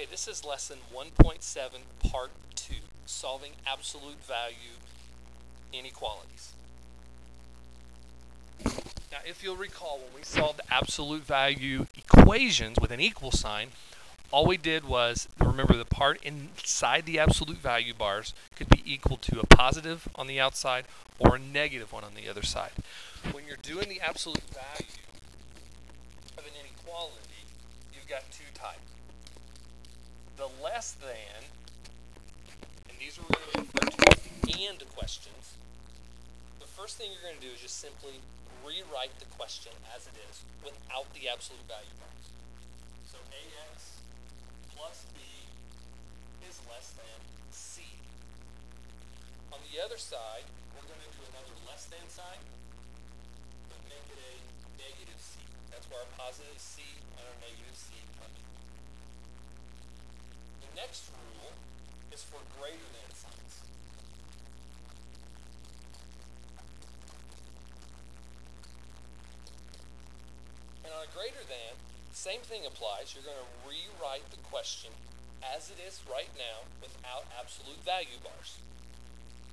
Okay, this is lesson 1.7, part 2, solving absolute value inequalities. Now, if you'll recall, when we solved absolute value equations with an equal sign, all we did was, remember, the part inside the absolute value bars could be equal to a positive on the outside or a negative one on the other side. When you're doing the absolute value of an inequality, you've got two types. The less than, and these are really referred to as and questions. The first thing you're going to do is just simply rewrite the question as it is without the absolute value bars. So ax plus b is less than c. On the other side, we're going to do another less than sign, but make it a negative c. That's where our positive c and our negative c come in. The next rule is for greater than signs. And on a greater than, same thing applies. You're going to rewrite the question as it is right now without absolute value bars.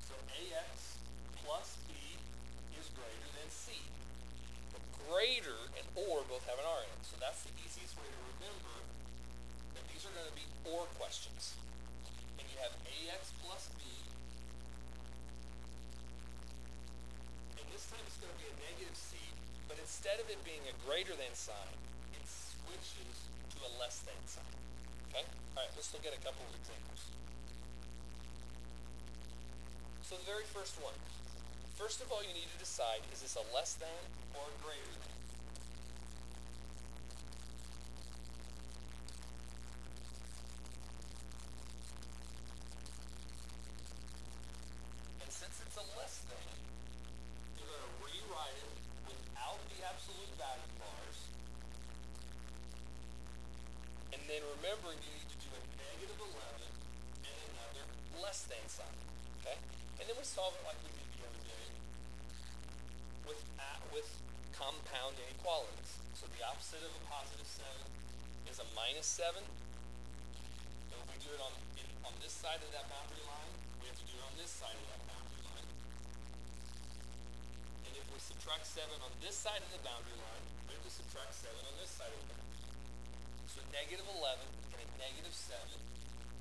So ax plus b is greater than c. But greater and or both have an r in it. So that's the easiest way to remember that these are going to be or questions. And you have ax plus b. And this time it's going to be a negative c. But instead of it being a greater than sign, it switches to a less than sign. Okay? All right, let's look at a couple of examples. So the very first one. First of all, you need to decide, is this a less than or a greater than? And since it's a less than, you're going to rewrite it without the absolute value bars. And then remember, you need to do a negative 11 and another less than sign. Okay? And then we solve it like we did the other day with compound inequalities. So the opposite of a positive 7 is a minus 7. And when we do it on this side of that boundary line, we have to do it on this side of that boundary line. And if we subtract 7 on this side of the boundary line, we have to subtract 7 on this side of the boundary line. So negative 11 and a negative 7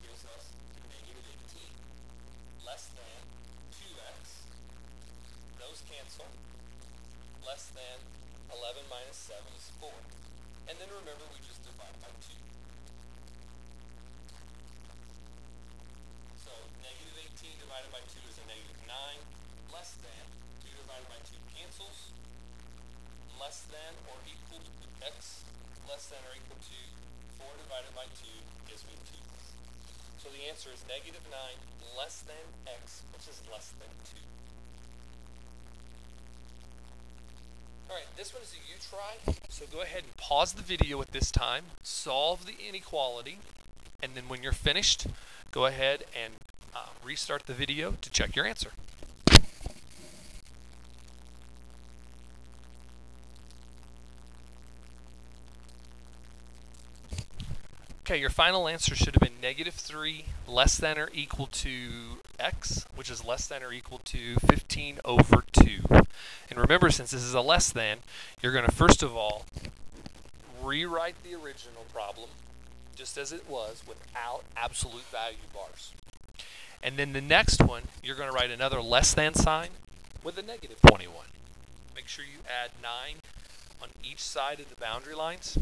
gives us negative 18. Less than 2x. Those cancel. Less than 11 minus 7 is 4. And then remember, we just divide by 2. So negative 18 divided by 2 is a negative 9. Less than 2 divided by 2 cancels. Less than or equal to x less than or equal to 4 divided by 2 gives me 2. So the answer is negative 9 less than x, which is less than 2. All right, this one is a you try, so go ahead and pause the video at this time, solve the inequality, and then when you're finished, go ahead and restart the video to check your answer. Okay, your final answer should have been negative 3 less than or equal to x, which is less than or equal to 15 over 2. And remember, since this is a less than, you're going to first of all rewrite the original problem just as it was without absolute value bars. And then the next one, you're going to write another less than sign with a negative 21. Make sure you add 9 on each side of the boundary lines.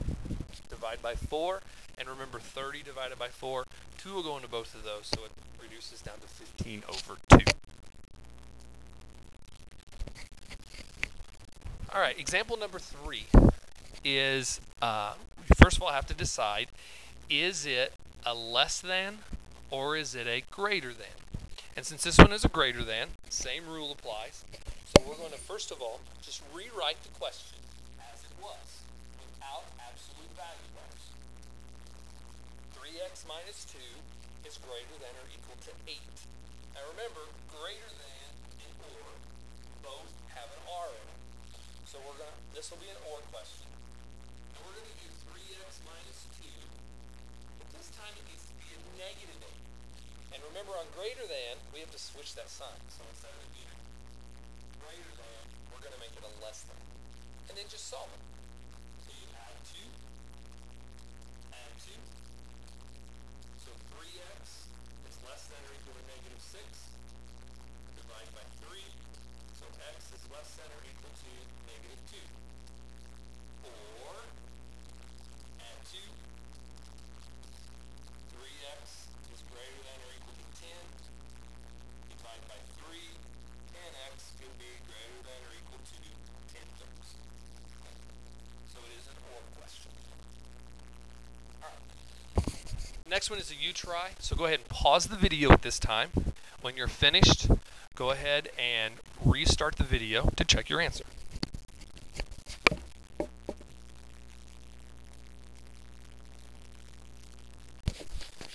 Divide by 4. And remember, 30 divided by 4, 2 will go into both of those, so it reduces down to 15 over 2. All right, example number 3 is, first of all, I have to decide, is it a less than or is it a greater than? And since this one is a greater than, same rule applies. So we're going to, first of all, just rewrite the question as it was without absolute value bars. 3x minus 2 is greater than or equal to 8. Now remember, greater than and or both have an r in it. So this will be an or question. And we're going to do 3x minus 2. But this this time it needs to be a negative 8. And remember, on greater than, we have to switch that sign. So instead of it being greater than, we're going to make it a less than. And then just solve it. So you add 2, add 2. So 3x is less than or equal to negative 6. Divide by 3. So x is less than or equal to negative 2. Or add 2. 3x is greater than or equal to 10. Divide by 3. 10x can be greater than or equal to 10/3. So it is an OR question. All right. Next one is a U-try. So go ahead and pause the video at this time. When you're finished, go ahead and restart the video to check your answer.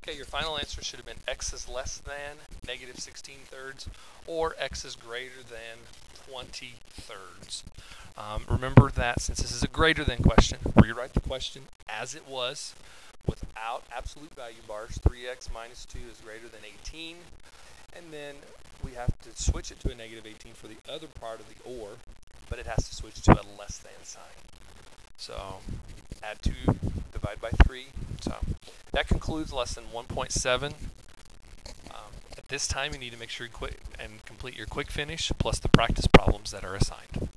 Okay, your final answer should have been x is less than negative 16/3 or x is greater than 20/3. Remember that since this is a greater than question, rewrite the question as it was without absolute value bars. 3x minus 2 is greater than 18. And then we have to switch it to a negative 18 for the other part of the OR, but it has to switch to a less than sign. So add 2, divide by 3. So that concludes lesson 1.7. At this time, you need to make sure you quit and complete your quick finish plus the practice problems that are assigned.